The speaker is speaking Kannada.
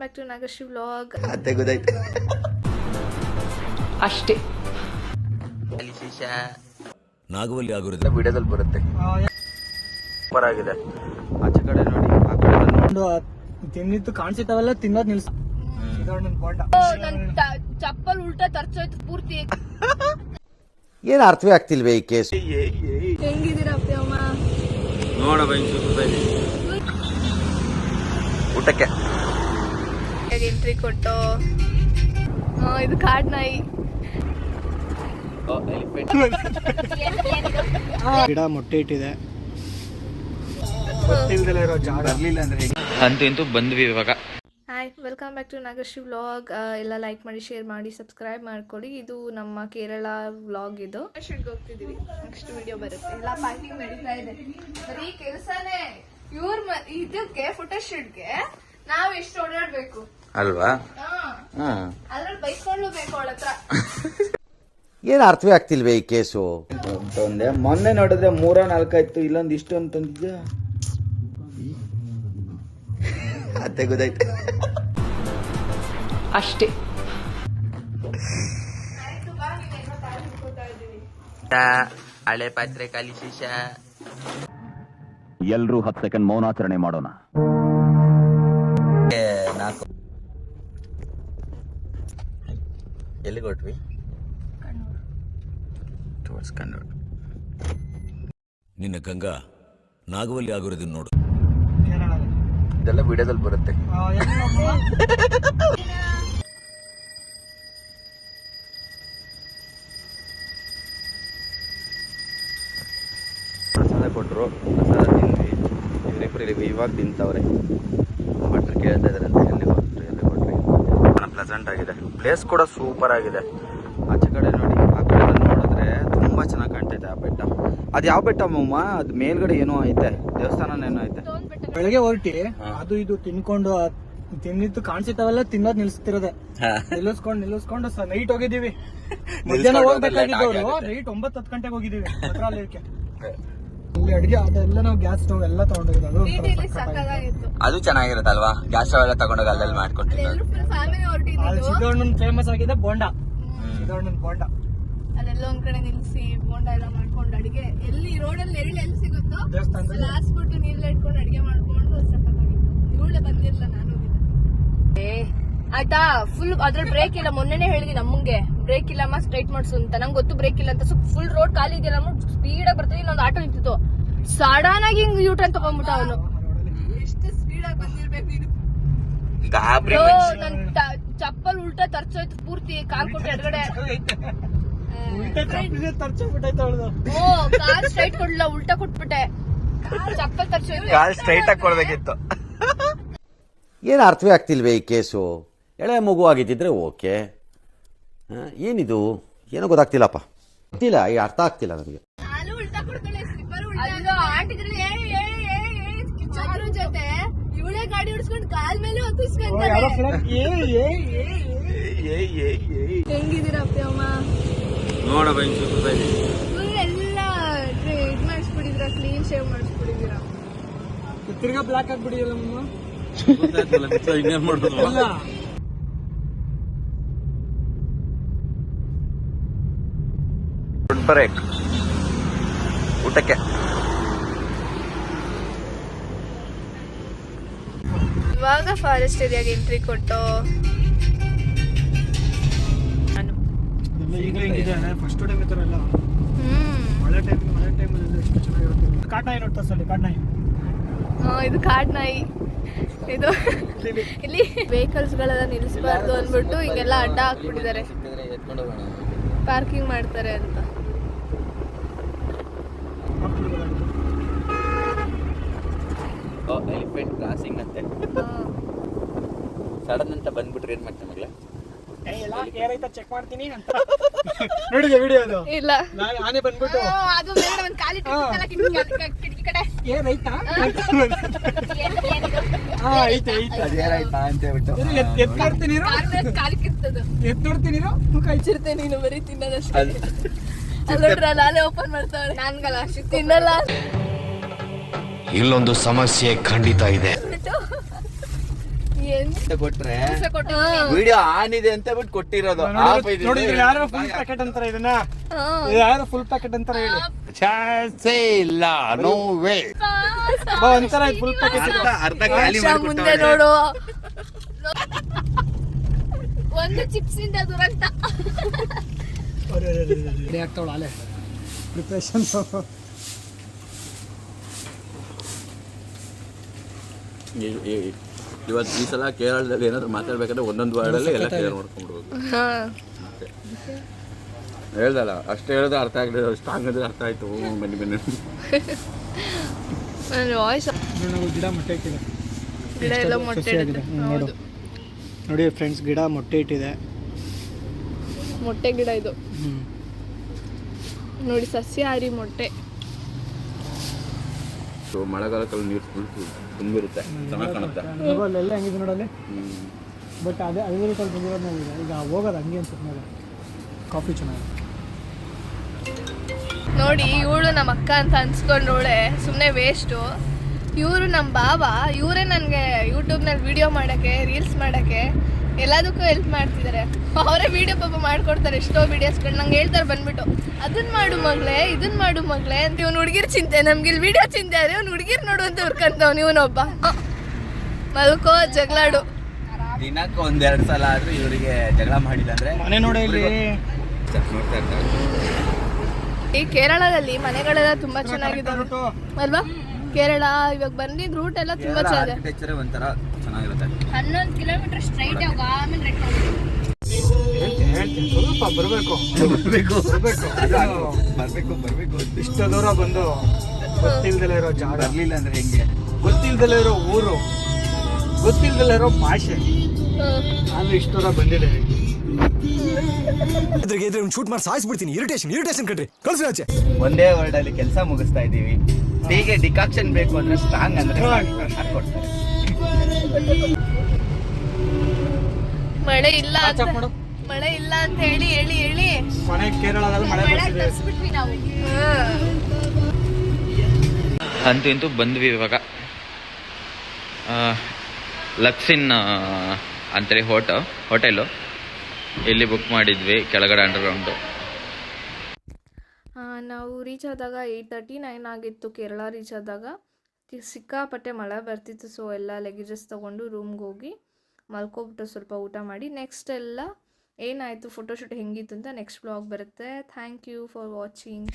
Back to Nagashree vlog. ಅದೇ ಗೊತ್ತಾಯ್ತು ಅಷ್ಟೇ. ನಾಗವಲ್ಲಿ ಆಗಿರೋದು ವಿಡಿಯೋದಲ್ಲಿ ಬರುತ್ತೆ. ಸೂಪರ್ ಆಗಿದೆ. ಆಚೆ ಕಡೆ ನೋಡಿ, ಆ ಕಡೆ ಬಂದು ತಿನ್ನಿತ್ತು ಕಾಣಿಸಿತಾವೆಲ್ಲ ತಿನ್ನೋದ್ ನಿಲ್ಸ. ಚಪ್ಪಲ್ ಉಲ್ಟಾ ತರ್ಚೋಯ್ತು ಪೂರ್ತಿ. ಏನ್ ಅರ್ಥವೇ ಆಗ್ತಿಲ್ವೇ ಈ ಕೇಸ್. ಹೆಂಗಿದ್ದೀರಾ ಅಮ್ಮ? ನೋಡ ಊಟಕ್ಕೆ ಎಂಟ್ರಿ ಕೊಟ್ಟು ಇದು ಕಾಡ್ ನಾಯಿ. ಗಿಡ ಮೊಟ್ಟೆ ಇಟ್ಟಿದೆ. ಗೊತ್ತಿಲ್ದಲೇ ಇರೋ ಜಾಗ ಬರ್ಲಿಲ್ಲ ಅಂದ್ರೆ ಅಂತೂ ಬಂದ್ವಿ ಇವಾಗ. Hi, welcome back to Nagashree vlog. ಎಲ್ಲ ಲೈಕ್ ಮಾಡಿ, ಶೇರ್ ಮಾಡಿ, ಸಬ್ಸ್ಕ್ರೈಬ್ ಮಾಡ್ಕೊಳ್ಳಿ. ಇದು ನಮ್ಮ ಕೇರಳ ವ್ಲಾಗ್. ಇದು ಹೋಗ್ತಿದೀವಿ, ನೆಕ್ಸ್ಟ್ ವಿಡಿಯೋ ಬರುತ್ತೆ. ಎಲ್ಲ ಪ್ಯಾಕಿಂಗ್ ನಡೀತಾ ಇದೆ, ಬರೀ ಕೆಲಸನೇ. ಇದಕ್ಕೆ ಫೋಟೋಶೂಟ್ಗೆ ನಾವ್ ಎಷ್ಟು ಓಡಾಡ್ಬೇಕು ಅಲ್ವಾ? ಅದ್ರಲ್ಲಿ ಬೈಸ್ಕೊಳ್ಳಬೇಕು ಅವಳ ಹತ್ರ. ಏನ್ ಅರ್ಥವೇ ಆಗ್ತಿಲ್ವೇ ಈ ಕೇಸು. ಒಂದೇ ಮೊನ್ನೆ ನೋಡಿದ್ರೆ 3-4 ಇಲ್ಲೊಂದು ಇಷ್ಟು ಅಂತಂದಿದ್ಯಾ. ಅದೇ ಗೊತ್ತಾಯ್ತು ಅಷ್ಟೇ. ಹಳೆ ಪಾತ್ರೆ ಖಾಲಿ ಶೀಶ. ಎಲ್ರೂ 10 ಸೆಕೆಂಡ್ ಮೌನಾಚರಣೆ ಮಾಡೋಣ. ಎಲ್ಲಿ ಕೊಟ್ವಿ? ನಿನ್ನ ಗಂಗಾ ನಾಗವಲ್ಲಿ ಆಗಿರೋದನ್ನ ನೋಡು. ಇದೆಲ್ಲ ವಿಡಿಯೋದಲ್ಲಿ ಬರುತ್ತೆ. ಪ್ರಸಾದ ಕೊಟ್ಟರು, ಪ್ರಸಾದ ತಿಂದ್ವಿ. ಇವರಿಬ್ಬರು ಇವಾಗ ತಿಂತವ್ರೆ. ಭಟ್ರು ಕೇಳ್ತಾ ಇದಾರಂತೆ ಎಲ್ಲಿ ಕೊಟ್ರಿ. ಪ್ಲೆಸೆಂಟ್ ಆಗಿದೆ, ಪ್ಲೇಸ್ ಕೂಡ ಸೂಪರ್ ಆಗಿದೆ. ಆಚೆ ಕಡೆ ನೋಡಿ, ಆ ಕಡೆ ಬಂದು ನೋಡಿದ್ರೆ ತುಂಬಾ ಚೆನ್ನಾಗಿ ಕಾಣ್ತೈತೆ ಆ ಬೆಟ್ಟ. ಅದು ಯಾವ ಬೆಟ್ಟ ಅಮ್ಮ? ಅದು ಮೇಲ್ಗಡೆ ಏನೋ ಐತೆ, ದೇವಸ್ಥಾನ ಏನೋ ಐತೆ. ಬೆಳಗ್ಗೆ ಹೊರಟಿ ಅದು ಇದು ತಿನ್ಕೊಂಡು ತಿನ್ನಿತ್ತು ಕಾಣಿಸಿತಾವೆಲ್ಲ ತಿನ್ನೋದ್ ನಿಲ್ಸ್ತಿರೋದೆ. ನಿಲ್ಲಿಸ್ಕೊಂಡು ನೈಟ್ ಹೋಗಿದೀವಿ. ಮಧ್ಯಾಹ್ನ ಹೋಗ್ಬೇಕಾಗಿದ್ದವ್ರು ನೈಟ್ 9-10 ಗಂಟೆಗೆ ಹೋಗಿದೀವಿ ಮಂತ್ರಾಲಯಕ್ಕೆ. ಇಲ್ಲಿ ಅಡಿಗೆ ಅದೆಲ್ಲ ನಾವು ಗ್ಯಾಸ್ ಸ್ಟವ್ ಎಲ್ಲ ತಗೊಂಡೋಗಿದ್ದು. ಅದು ಚೆನ್ನಾಗಿರುತ್ತಲ್ವಾ? ಗ್ಯಾಸ್ ಸ್ಟವ್ ಎಲ್ಲ ತಗೊಂಡೋಗಿ ಅಲ್ಲೆಲ್ಲ ಮಾಡ್ಕೊಟ್ಟಿದ್ದು. ಸಿದ್ದಣ್ಣನ್ ಫೇಮಸ್ ಆಗಿದೆ ಬೋಂಡ. ಸಿದ್ದಣ್ಣನ್ ಬೋಂಡ ಅದೆಲ್ಲ ಒಂದ್ ಕಡೆ ನಿಲ್ಸಿ ಬೋಂಡ ಎಲ್ಲ ಮಾಡ್ಕೊಂಡು ಅಡಿಗೆ ಎಲ್ಲಿ ರೋಡಲ್ಲಿ ಎಲ್ಲಿ ಸಿಗುತ್ತೋ ಲಾಸ್ಟ್ ಬಿಟ್ಟು ನೀರ್ಲ ಇಟ್ಕೊಂಡು ಅಡಿಗೆ ಮಾಡ್ಕೊಂಡು ಇವಳೆ ಬಂದಿರ್ಲ. ನಾನು ಆಯ್ತಾ, ಫುಲ್ ಅದ್ರಲ್ಲಿ ಬ್ರೇಕ್ ಇಲ್ಲ. ಮೊನ್ನೆನೆ ಹೇಳಿದ್ವಿ ನಮ್ಮಂಗೆ ಬ್ರೇಕ್ ಇಲ್ಲಮ್ಮ ಸ್ಟ್ರೈಟ್ ಮಾಡ್ಸು ಅಂತ. ನಂಗೆ ಗೊತ್ತು ಬ್ರೇಕ್ ಇಲ್ಲ ಅಂತ. ಫುಲ್ ರೋಡ್ ಖಾಲಿ ಇದೆಯಲ್ಲ, ಸ್ಪೀಡ್ ಆಗಿ ಬರ್ತೀವಿ. ಇನ್ನೊಂದು ಆಟೋ ನಿಂತಿತ್ತು, ಸಡನ್ ಆಗಿ ಹಿಂಗ್ ಯೂಟರ್ನ್ ತಗೊಂಡ್ಬಿಟ್ಟ ಅವನು. ಎಷ್ಟು ಸ್ಪೀಡ್ ಆಗಿ ಬಂದಿರ್ಬೇಕು. ನನ್ ಚಪ್ಪಲ್ ಉಲ್ಟಾ ತರ್ಚೋಯ್ತು ಪೂರ್ತಿ. ಕಾಲ್ ಕೊಟ್ಟು ಎಡಗಡೆ ಕಾಲ್ ಸ್ಟ್ರೈಟ್ ಕೊಡ್ಲಿಲ್ಲ, ಉಲ್ಟಾ ಕೊಟ್ಬಿಟ್ಟೆ. ಚಪ್ಪಲ್ ತರ್ಚೋಯ್ತು. ಕಾಲ್ ಸ್ಟ್ರೈಟ್ ಆಗಿ ಕೊಡ್ಬೇಕಿತ್ತು. ಏನ್ ಅರ್ಥವೇ ಆಗ್ತಿಲ್ವೇ ಈ ಕೇಸು. ಎಳೆ ಮಗು ಆಗಿದ್ದಿದ್ರೆ ಓಕೆ. ಏನಿದು ಏನೋ ಗೊತ್ತಾಗ್ತಿಲ್ಲಪ್ಪ. ಗೊತ್ತಿಲ್ಲ, ಈ ಅರ್ಥ ಆಗ್ತಿಲ್ಲ ನನಗೆ. ಜೊತೆ ಇವಳೇ ಗಾಡಿ ಹೊಡ್ಸ್ಕೊಂಡು ಕಾಲ್ ಮೇಲೆ ಹೊತ್ತಿಸ್ಕೊಂತಾರೆ. ಹೆಂಗಿದ್ದೀರಾ ಅಮ್ಮ? ನೋಡ ಎಲ್ಲ ಇದ್ ಮಾಡಿಸ್ಬಿಟ್ಟಿದ್ರ, ಕ್ಲೀನ್ ಶೇವ್ ಮಾಡಿಸ್ಬಿಟ್ಟಿದ್ದೀರಾ. ತಿರ್ಗಾ ಬ್ಲಾಕ್ ಆಗ್ಬಿಡಿಯಲ್ಲ ಬ್ರೇಕ್ ಊಟಕ್ಕೆ. ಇವಾಗ ಫಾರೆಸ್ಟ್ ಏರಿಯಾಗೆ ಎಂಟ್ರಿ ಕೊಟ್ಟು ಫಸ್ಟ್ ಟೈಮ್ ಇತ್ತಾರಲ್ಲ, ಮಳೆ ಟೈಮಲ್ಲಿ ಎಷ್ಟು ಚೆನ್ನಾಗಿರುತ್ತೆ. ಕಾಡ್ನಾಯಿ ನೋಡ್ತಾ ಸಲ ಕಾಡ್ನಾಯಿ. ಇದು ಕಾಡ್ ನಾಯಿ. ಇದು ಇಲ್ಲಿ ವೆಹಿಕಲ್ಸ್ ಗಳೆಲ್ಲ ನಿಲ್ಲಿಸಬಾರ್ದು ಅಂದ್ಬಿಟ್ಟು ಹಿಂಗೆಲ್ಲ ಅಡ್ಡ ಹಾಕ್ಬಿಟ್ಟಿದ್ದಾರೆ, ಪಾರ್ಕಿಂಗ್ ಮಾಡ್ತಾರೆ ಅಂತ. ಎಲಿಫೆಂಟ್ ಕ್ರಾಸಿಂಗ್ ಅಂತೆ. ಸಡನ್ ಅಂತ ಬಂದ್ಬಿಟ್ರೆ ಏನ್ ಮಾಡ್ತಾರೆ ಮಗ್ಲ? ಚೆಕ್ ಮಾಡ್ತೀನಿ ಅಂತ ನೋಡಿದೆ ವಿಡಿಯೋ. ಅದು ಇಲ್ಲ, ಆನೆ ಬಂದ್ಬಿಟ್ಟು ಅದು ಬೇರೆ ಒಂದು ಕಾಲಿಟ್ಟು ಕಿಟಕಿ ಕಡೆ ಏನಾಯ್ತಾ ಅದೇನಾಯ್ತಾ ಅಂತ ಹೇಳ್ಬಿಟ್ಟು ಎತ್ ನೋಡ್ತೀನಿ, ಕಾಲಿಕ್ಕಿರ್ತದ. ಎತ್ ನೋಡ್ತೀನಿ, ಕಳ್ಸಿರ್ತೇನೆ ನೀನು ಬರೀ ತಿನ್ನೋದಷ್ಟೇ. ಅಲ್ಲೋಡ್ರ ನಾಳೆ ಓಪನ್ ಮಾಡ್ತಾವ್ರೆ. ನನ್ಗಲ್ಲ ಅಷ್ಟು ತಿನ್ನಲ್ಲ. ಇಲ್ಲೊಂದು ಸಮಸ್ಯೆ ಖಂಡಿತ ಇದೆ. ಅಂತ ಕೊಟ್ರೆ ವಿಡಿಯೋ ಆನ್ ಇದೆ ಅಂತ ಬಿಟ್ಟು ಕೊಟ್ಟಿರೋದು ನೋಡಿ ಯಾರು ಫುಲ್ ಪ್ಯಾಕೆಟ್ ಅಂತಾರೆ ಇದನ್ನ, ಯಾರು ಫುಲ್ ಪ್ಯಾಕೆಟ್ ಅಂತಾರೆ ಹೇಳಿ. ಇಲ್ಲ, ನೋ ವೇ. ಒಂಥರ ಫುಲ್ ಪ್ಯಾಕೆಟ್ ಅರ್ಧ ಖಾಲಿ ಮುಂದೆ ನೋಡು, ಒಂದು ಚಿಪ್ಸ್ ಇಂದ ದುರಂತ. ಆಗ್ತಾವಳ ಅಲ್ಲೇ ಪ್ರಿಪ್ರೇಷನ್. ಇವತ್ತು ಈ ಸಲ ಕೇರಳದಲ್ಲಿ ಏನಾದ್ರು ಮಾತಾಡ್ಬೇಕಾದ್ರೆ ಒಂದೊಂದು ವಾರ್ಡಲ್ಲಿ ಎಲ್ಲ ಕ್ಲಿಯರ್ ಮಾಡ್ಕೊಂಡ್ಬಿಡ್ಬೇಕು. ಹೇಳ್ದಲ್ಲ ಅಷ್ಟೇ ಹೇಳಿದ್ರೆ ಅರ್ಥ ಆಗಲಿ, ಸ್ಟ್ರಾಂಗ್ ಅಂದ್ರೆ ಅರ್ಥ ಆಯ್ತು. ಬನ್ನಿ ಬನ್ನಿ. ವಾಯ್ಸ್ ಗಿಡ ಮೊಟ್ಟೆ ಇಟ್ಟಿದೆ, ಗಿಡ ಎಲ್ಲ ಮೊಟ್ಟೆ ಇಡುತ್ತೆ. ನೋಡು ನೋಡಿ ಫ್ರೆಂಡ್ಸ್, ಗಿಡ ಮೊಟ್ಟೆ ಇಟ್ಟಿದೆ. ಮೊಟ್ಟೆ ಗಿಡ ಇದು ನೋಡಿ, ಸಸ್ಯಾಹಾರಿ ಮೊಟ್ಟೆ. ಮಳೆಗಾಲದಲ್ಲಿ ನೀರು ಫುಲ್ ತುಂಬಿರುತ್ತೆ, ಚೆನ್ನಾಗಿ ಕಾಣುತ್ತೆ. ಅಲ್ಲೆಲ್ಲ ಹೆಂಗಿದೆ ನೋಡಲ್ಲಿ. ಬಟ್ ಅದೇ 5 ಲೀಟರ್ ಬಂದಿರೋದು ನೋಡಿದೆ. ಈಗ ಹೋಗೋದು ಹಂಗೆ ಅನ್ಸುತ್ತೆ ನೋಡಿ. ಕಾಫಿ ಚೆನ್ನಾಗಿದೆ ನೋಡಿ. ಇವಳು ನಮ್ಮ ಅಕ್ಕ ಅಂತ ಅನ್ಸ್ಕೊಂಡೋಳೆ, ಸುಮ್ಮನೆ ವೇಸ್ಟು. ಇವರು ನಮ್ಮ ಬಾವ, ಇವರೇ ನನಗೆ ಯೂಟ್ಯೂಬ್ನಲ್ಲಿ ವಿಡಿಯೋ ಮಾಡೋಕ್ಕೆ, ರೀಲ್ಸ್ ಮಾಡೋಕ್ಕೆ ಎಲ್ಲದಕ್ಕೂ ಹೆಲ್ಪ್ ಮಾಡ್ತಿದ್ದಾರೆ. ಅವರೇ ವಿಡಿಯೋ ಪಾಪ ಮಾಡ್ಕೊಡ್ತಾರೆ, ಎಷ್ಟೋ ವಿಡಿಯೋಸ್ಗಳು ನಂಗೆ ಹೇಳ್ತಾರೆ ಬಂದ್ಬಿಟ್ಟು, ಅದನ್ನ ಮಾಡು ಮಗಳೇ, ಇದನ್ನ ಮಾಡು ಮಗಳೇ ಅಂತ. ಇವ್ನು ಹುಡುಗಿರ್ ಚಿಂತೆ, ನಮ್ಗೆ ಇಲ್ಲಿ ವಿಡಿಯೋ ಚಿಂತೆ ಆದರೆ ಇವ್ನು ಹುಡುಗಿರ್ ನೋಡು ಅಂತ ಹುರ್ಕಂತವ್ನು ಇವನೊಬ್ಬ. ಮಲ್ಕೋ, ಜಗಳಾಡು. ದಿನಕ್ಕೆ 1-2 ಸಲ ಆದ್ರೂ ಇವರಿಗೆ ಜಗಳ ಮಾಡಿಲ್ಲ ಅಂದ್ರೆ ಮನೆ ನೋಡಿ ಇಲ್ಲಿ ನೋಡ್ತಾ ಇರ್ತಾರೆ. ಈ ಕೇರಳದಲ್ಲಿ ಮನೆಗಳೆಲ್ಲ ತುಂಬಾ ಚೆನ್ನಾಗಿದೆ ಅಲ್ವಾ? ಕೇರಳ ಇವಾಗ ಬಂದಿದ್ ರೂಟ್ ಎಲ್ಲ ತುಂಬಾ ಚೆನ್ನಾಗಿದೆ. ಆರ್ಕಿಟೆಕ್ಚರ್ ಒಂಥರ ಚೆನ್ನಾಗಿರುತ್ತೆ. 11 ಕಿಲೋಮೀಟರ್ ಸ್ಟ್ರೈಟ್ ಆಮೇಲೆ ಸ್ವಲ್ಪ ಬರಬೇಕು. ಇಷ್ಟು ದೂರ ಬಂದು ಗೊತ್ತಿಲ್ದಲೇ ಇರೋ ಜಾಗ, ಬರ್ಲಿಲ್ಲ ಅಂದ್ರೆ ಹೆಂಗೆ? ಗೊತ್ತಿಲ್ದಲೇ ಇರೋ ಊರು, ಗೊತ್ತಿಲ್ದಲೇ ಇರೋ ಭಾಷೆ, ಆದ್ರೆ ಇಷ್ಟು ದೂರ ಬಂದಿದ್ದೇವೆ. ಶೂಟ್ ಮಾಡಿ ಸಾಯಿಸ್ಬಿಡ್ತೀನಿ. ಇರಿಟೇಷನ್ ಕಣ್ರಿ, ಕಳ್ಸಿ ಆಚೆ. ಒಂದೇ ವರ್ಡ್ ಅಲ್ಲಿ ಕೆಲಸ ಮುಗಿಸ್ತಾ ಇದೀವಿ. ಟೀಗೆ ಡಿಕಾಕ್ಷನ್ ಬೇಕು ಅಂದ್ರೆ ಸ್ಟ್ರಾಂಗ್ ಅಂದ್ರೆ ಹಾಕೊಡ್ತಾರೆ. ಮಳೆ ಇಲ್ಲ ಅಂತ ಹೇಳಿ ಮನೆ ಕೇರಳದಲ್ಲಿ ಮಳೆ ಬರ್ತಿದೆ. ತರ್ಸ್ಬಿಟ್ವಿ ನಾವು. ಅಂತೂ ಇಂತೂ ಬಂದ್ವಿ ಇವಾಗ. ಲಕ್ಸಿನ್ ಅಂತೇಳಿ ಹೋಟೆಲು ಇಲ್ಲಿ ಬುಕ್ ಮಾಡಿದ್ವಿ, ಕೆಳಗಡೆ ಅಂಡರ್ಗ್ರೌಂಡು. ನಾವು ರೀಚ್ ಆದಾಗ 8:39 ಆಗಿತ್ತು. ಕೇರಳ ರೀಚ್ ಆದಾಗ ಸಿಕ್ಕಾಪಟ್ಟೆ ಮಳೆ ಬರ್ತಿತ್ತು. ಸೊ ಎಲ್ಲ ಲಗೇಜಸ್ ತೊಗೊಂಡು ರೂಮ್ಗೆ ಹೋಗಿ ಮಲ್ಕೊಬಿಟ್ಟು ಸ್ವಲ್ಪ ಊಟ ಮಾಡಿ ನೆಕ್ಸ್ಟ್ ಎಲ್ಲ ಏನಾಯಿತು ಫೋಟೋಶೂಟ್ ಹೆಂಗಿತ್ತು ಅಂತ ನೆಕ್ಸ್ಟ್ ಬ್ಲಾಗ್ ಬರುತ್ತೆ. Thank you for watching.